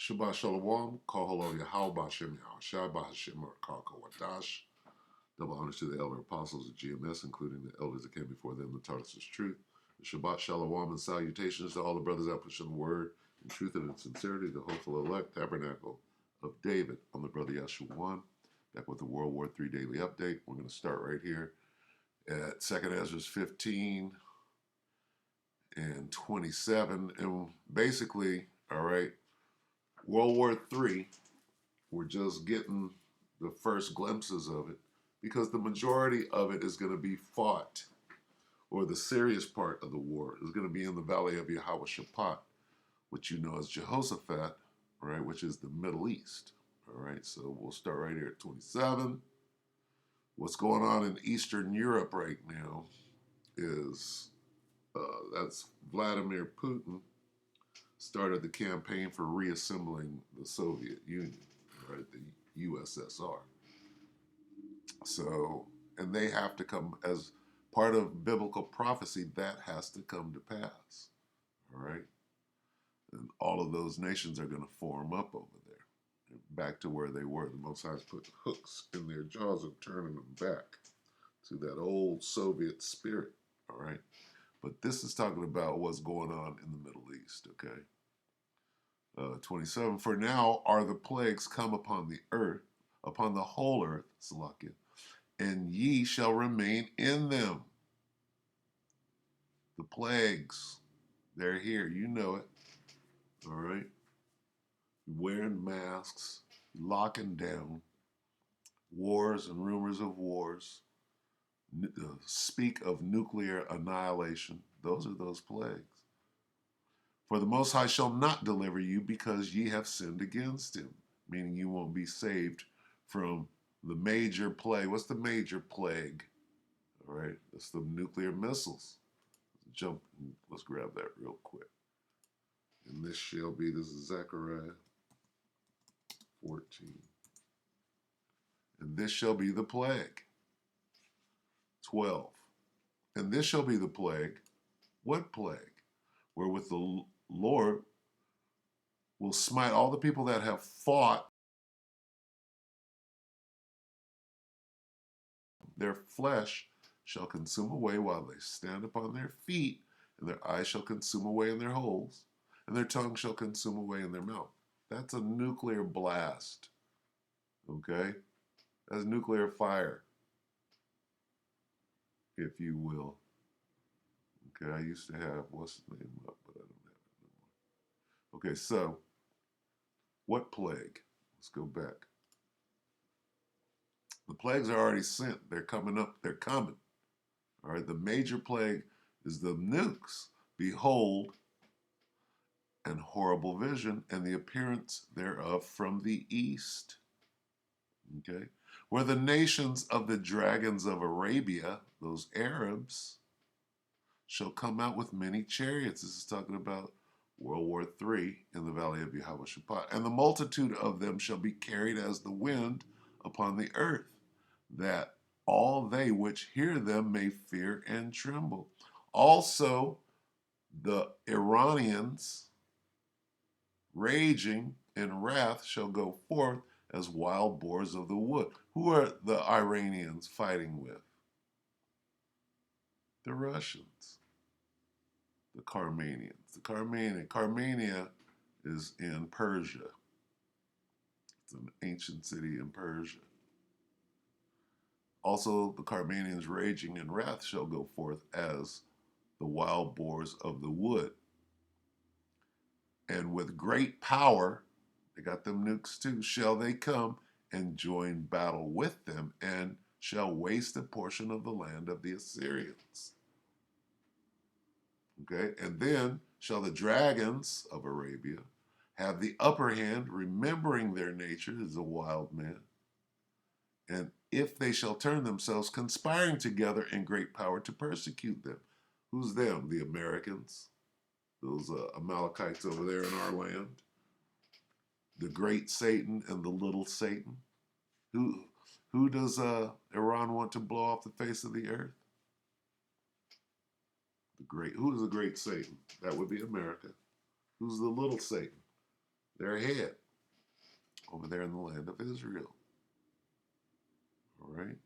Shabbat Shalom, Koholo Yahal Bashem Yahushai Bahashim Kaka Wadash. Double honors to the elder apostles of GMS, including the elders that came before them, the Tarsus Truth. Shabbat Shalom and salutations to all the brothers that push in the word in truth and in sincerity, the hopeful elect tabernacle of David. I'm the brother Yeshua 1, back with the World War III Daily Update. We're going to start right here at 2nd Ezra 15 and 27. And basically, all right, World War III, we're just getting the first glimpses of it because the majority of it is going to be fought, or the serious part of the war is going to be in the valley of Yehoshaphat, which you know as Jehoshaphat, right, which is the Middle East. All right, so we'll start right here at 27. What's going on in Eastern Europe right now is that's Vladimir Putin started the campaign for reassembling the Soviet Union, right, the USSR. So, and they have to come as part of biblical prophecy, that has to come to pass, all right? And all of those nations are going to form up over there, back to where they were. The Most High's put hooks in their jaws and turning them back to that old Soviet spirit, all right? But this is talking about what's going on in the Middle East, okay? 27, for now are the plagues come upon the earth, upon the whole earth, Salakia, and ye shall remain in them. The plagues, they're here, you know it, all right? Wearing masks, locking down, wars and rumors of wars, speak of nuclear annihilation. Those are those plagues. For the Most High shall not deliver you because ye have sinned against him, meaning you won't be saved from the major plague. What's the major plague? All right, it's the nuclear missiles. Let's grab that real quick. And this shall be, this is Zechariah 14. And this shall be the plague. 12. And this shall be the plague. What plague? Wherewith the Lord will smite all the people that have fought. Their flesh shall consume away while they stand upon their feet, and their eyes shall consume away in their holes, and their tongue shall consume away in their mouth. That's a nuclear blast, okay? That's nuclear fire, if you will. Okay, I used to have, what's the name up, but I don't have it anymore. Okay, so, what plague? Let's go back. The plagues are already sent. They're coming up. They're coming. All right, the major plague is the nukes. Behold, and horrible vision, and the appearance thereof from the east. Okay? Where the nations of the dragons of Arabia, those Arabs, shall come out with many chariots. This is talking about World War III in the valley of Yehoshaphat. And the multitude of them shall be carried as the wind upon the earth, that all they which hear them may fear and tremble. Also, the Iranians, raging in wrath, shall go forth as wild boars of the wood. Who are the Iranians fighting with? The Russians. The Carmanians. Carmania is in Persia. It's an ancient city in Persia. Also, the Carmanians raging in wrath shall go forth as the wild boars of the wood. And with great power, they got them nukes too, shall they come and join battle with them, and shall waste a portion of the land of the Assyrians. Okay, and then shall the dragons of Arabia have the upper hand, remembering their nature as a wild man. And if they shall turn themselves, conspiring together in great power to persecute them. Who's them? The Americans, those Amalekites over there in our land. The great Satan and the little Satan. Who does Iran want to blow off the face of the earth? Who is the great Satan? That would be America. Who's the little Satan? They're ahead over there in the land of Israel. All right.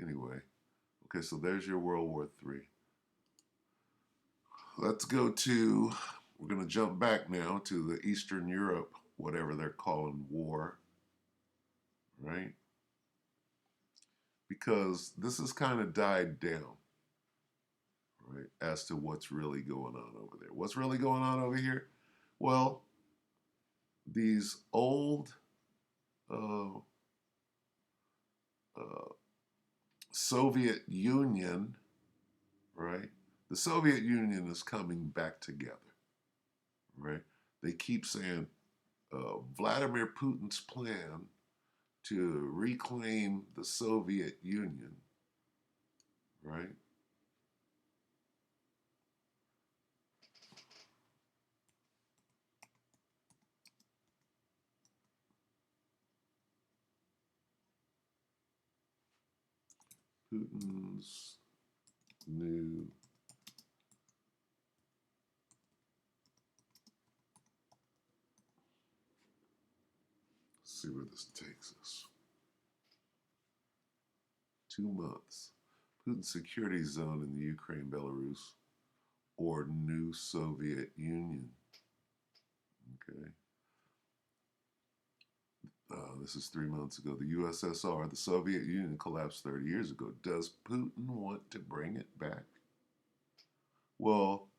Anyway, okay, so there's your World War III. Let's go to, we're going to jump back now to the Eastern Europe, whatever they're calling war, right? Because this has kind of died down, right, as to what's really going on over there. What's really going on over here? Well, these old uh, uh, Soviet Union, right? The Soviet Union is coming back together, right? They keep saying Vladimir Putin's plan to reclaim the Soviet Union, right? Putin's new see where this takes us. 2 months. Putin's security zone in the Ukraine, Belarus, or new Soviet Union. Okay. This is 3 months ago. The USSR, the Soviet Union, collapsed 30 years ago. Does Putin want to bring it back? Well,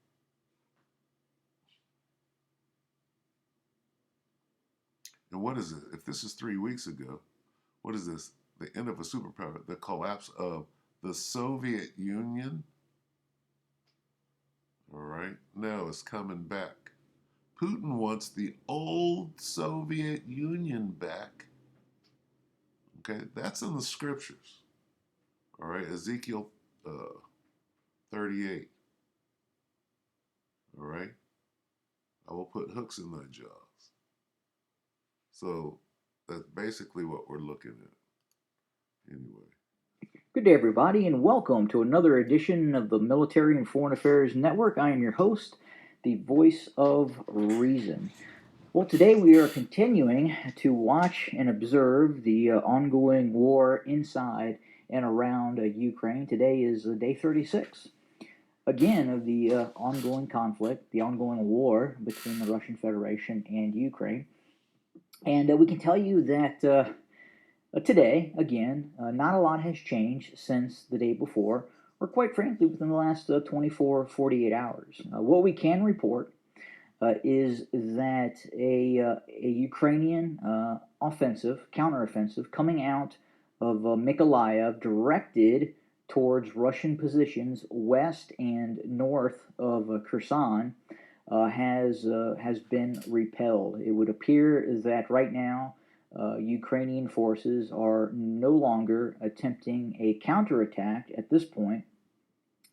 and what is it? If this is 3 weeks ago, what is this? The end of a superpower, the collapse of the Soviet Union? All right, no, it's coming back. Putin wants the old Soviet Union back. Okay, that's in the scriptures. All right, Ezekiel 38. All right, I will put hooks in thy jaws. So that's basically what we're looking at. Anyway. Good day, everybody, and welcome to another edition of the Military and Foreign Affairs Network. I am your host, the voice of reason. Well, today we are continuing to watch and observe the ongoing war inside and around Ukraine. Today is day 36, again, of the ongoing conflict, the ongoing war between the Russian Federation and Ukraine. And we can tell you that today, again, not a lot has changed since the day before, or quite frankly, within the last 24, 48 hours. What we can report is that a Ukrainian offensive, counteroffensive, coming out of Mykolaiv, directed towards Russian positions west and north of Kherson, has been repelled. It would appear that right now Ukrainian forces are no longer attempting a counterattack at this point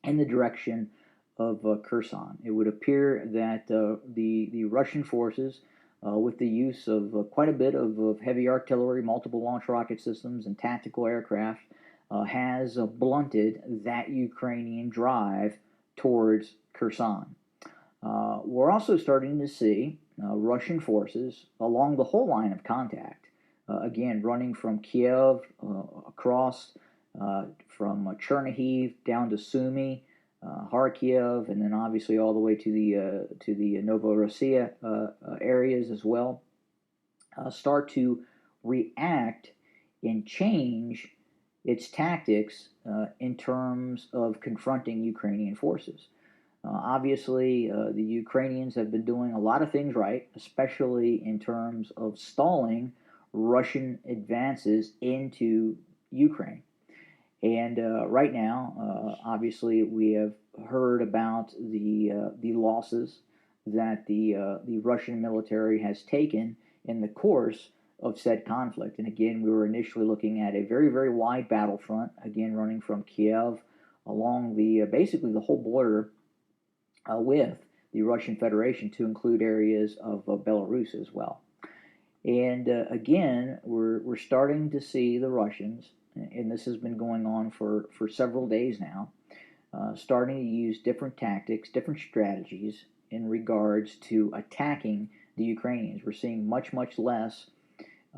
in the direction of Kherson. It would appear that the Russian forces, with the use of quite a bit of heavy artillery, multiple launch rocket systems, and tactical aircraft, has blunted that Ukrainian drive towards Kherson. We're also starting to see Russian forces along the whole line of contact, again, running from Kiev across from Chernihiv down to Sumy, Kharkiv, and then obviously all the way to the Novorossiya areas as well, start to react and change its tactics in terms of confronting Ukrainian forces. Obviously, the Ukrainians have been doing a lot of things right, especially in terms of stalling Russian advances into Ukraine. And right now, obviously, we have heard about the losses that the Russian military has taken in the course of said conflict. And again, we were initially looking at a very, very wide battlefront, again, running from Kiev along the basically the whole border with the Russian Federation, to include areas of Belarus as well. And again, we're starting to see the Russians, and this has been going on for several days now, starting to use different tactics, different strategies in regards to attacking the Ukrainians. We're seeing much, much less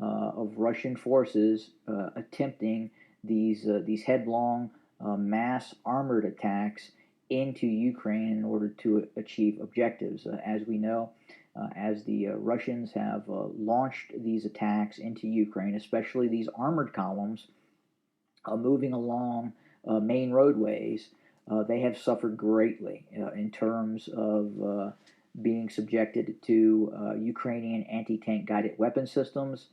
of Russian forces attempting these headlong mass armored attacks into Ukraine in order to achieve objectives. As we know, as the Russians have launched these attacks into Ukraine, especially these armored columns moving along main roadways, they have suffered greatly in terms of being subjected to Ukrainian anti tank guided weapon systems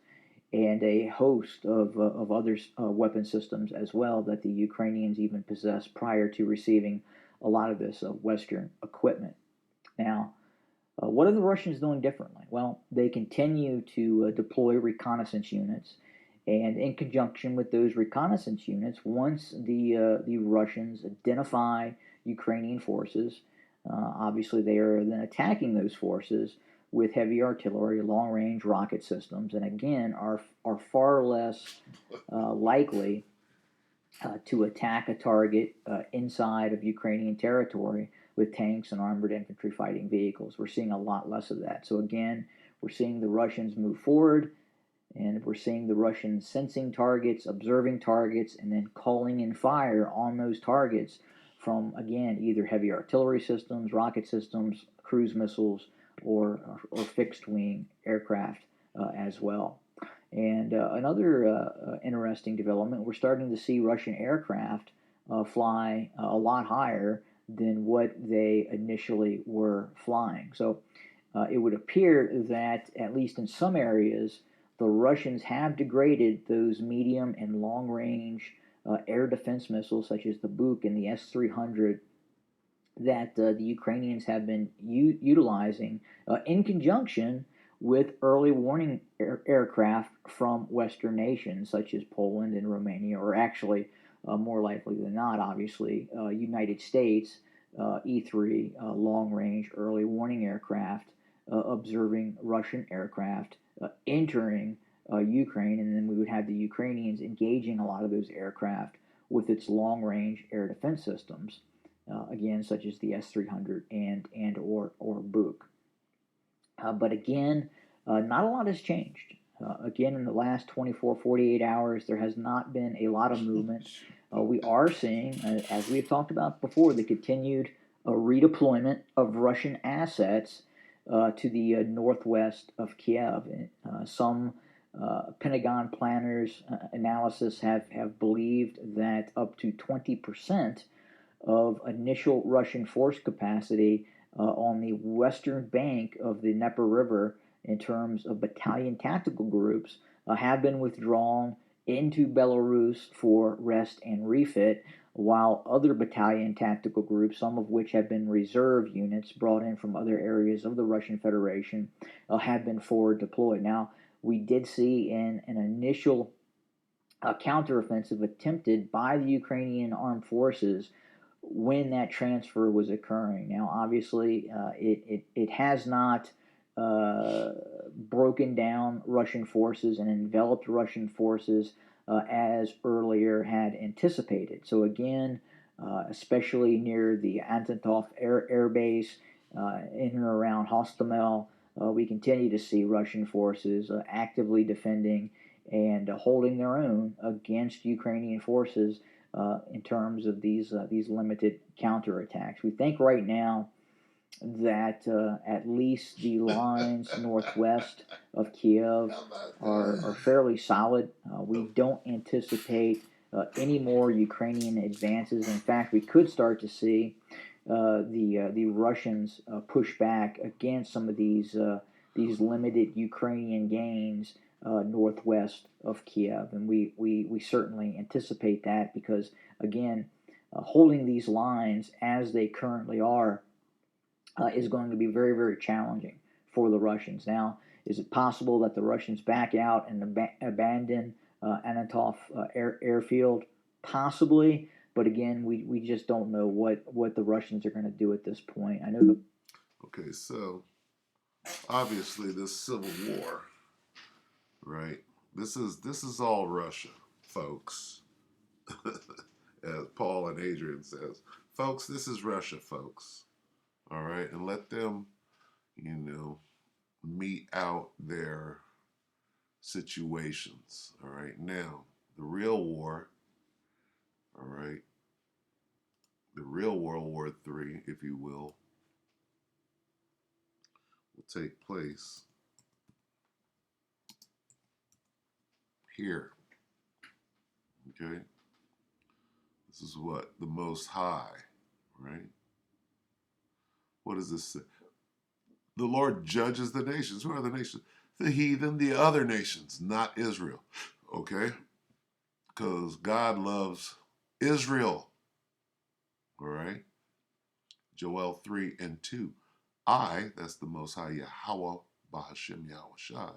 and a host of other weapon systems as well that the Ukrainians even possessed prior to receiving a lot of this Western equipment. Now, what are the Russians doing differently? Well, they continue to deploy reconnaissance units, and in conjunction with those reconnaissance units, once the Russians identify Ukrainian forces, obviously they are then attacking those forces with heavy artillery, long range rocket systems, and again are far less likely to attack a target inside of Ukrainian territory with tanks and armored infantry fighting vehicles. We're seeing a lot less of that. So again, we're seeing the Russians move forward, and we're seeing the Russians sensing targets, observing targets, and then calling in fire on those targets from, again, either heavy artillery systems, rocket systems, cruise missiles, or fixed wing aircraft as well. And another interesting development, we're starting to see Russian aircraft fly a lot higher than what they initially were flying. So it would appear that, at least in some areas, the Russians have degraded those medium and long range air defense missiles, such as the Buk and the S 300, that the Ukrainians have been utilizing in conjunction with early warning aircraft from Western nations such as Poland and Romania, or actually, more likely than not, obviously, United States E3 long range early warning aircraft observing Russian aircraft entering Ukraine, and then we would have the Ukrainians engaging a lot of those aircraft with its long range air defense systems. Again, such as the S-300 and or Buk. But again, not a lot has changed. Again, in the last 24, 48 hours, there has not been a lot of movement. We are seeing, as we've talked about before, the continued redeployment of Russian assets to the northwest of Kiev. Some Pentagon planners' analysis have believed that up to 20% of initial Russian force capacity on the western bank of the Dnieper River in terms of battalion tactical groups have been withdrawn into Belarus for rest and refit, while other battalion tactical groups, some of which have been reserve units brought in from other areas of the Russian Federation, have been forward deployed. Now, we did see an initial counteroffensive attempted by the Ukrainian armed forces when that transfer was occurring. Now, obviously, it has not broken down Russian forces and enveloped Russian forces as earlier had anticipated. So again, especially near the Antonov Air Base in and around Hostomel, we continue to see Russian forces actively defending and holding their own against Ukrainian forces in terms of these limited counterattacks. We think right now that at least the lines northwest of Kiev are fairly solid. We don't anticipate any more Ukrainian advances. In fact, we could start to see the Russians push back against some of these limited Ukrainian gains northwest of Kiev, and we certainly anticipate that because again, holding these lines as they currently are is going to be very, very challenging for the Russians. Now, is it possible that the Russians back out and abandon Antonov airfield? Possibly, but again, we just don't know what the Russians are going to do at this point. I know the. Okay, so obviously this civil war, right? This is all Russia, folks. As Paul and Adrian says, folks, this is Russia, folks. All right, and let them, mete out their situations. All right, now the real war, all right, the real World War III, if you will take place here. Okay, this is what the Most High, right? What does this say? The Lord judges the nations. Who are the nations? The heathen, the other nations, not Israel. Okay? Because God loves Israel. All right? Joel 3 and 2. I, that's the Most High Yahweh, Bahashem Yahushai,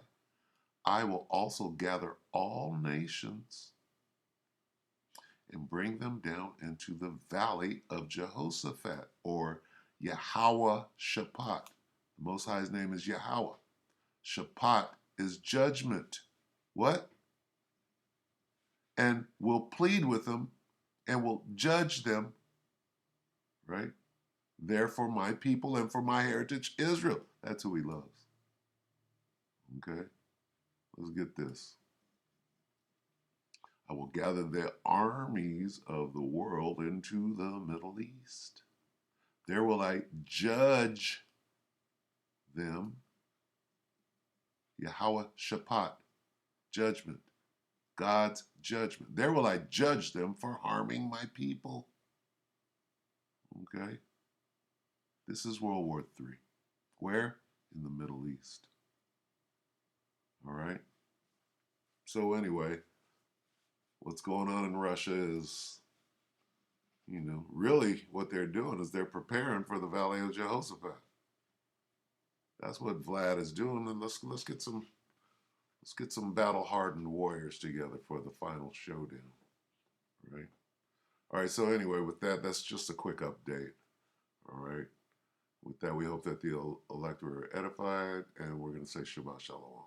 I will also gather all nations and bring them down into the valley of Jehoshaphat, or Yahweh Shaphat. The Most High's name is Yahweh. Shaphat is judgment. What? And will plead with them and will judge them, right? They're for my people and for my heritage, Israel. That's who he loves. Okay? Let's get this. I will gather the armies of the world into the Middle East. There will I judge them. Yahweh Shaphat, judgment. God's judgment. There will I judge them for harming my people. Okay? This is World War III. Where? In the Middle East. All right? So anyway, what's going on in Russia is, really what they're doing is they're preparing for the Valley of Jehoshaphat. That's what Vlad is doing, and let's get some battle-hardened warriors together for the final showdown. Right? All right, so anyway, with that, that's just a quick update. All right? With that, we hope that the elect were edified, and we're going to say Shabbat Shalom.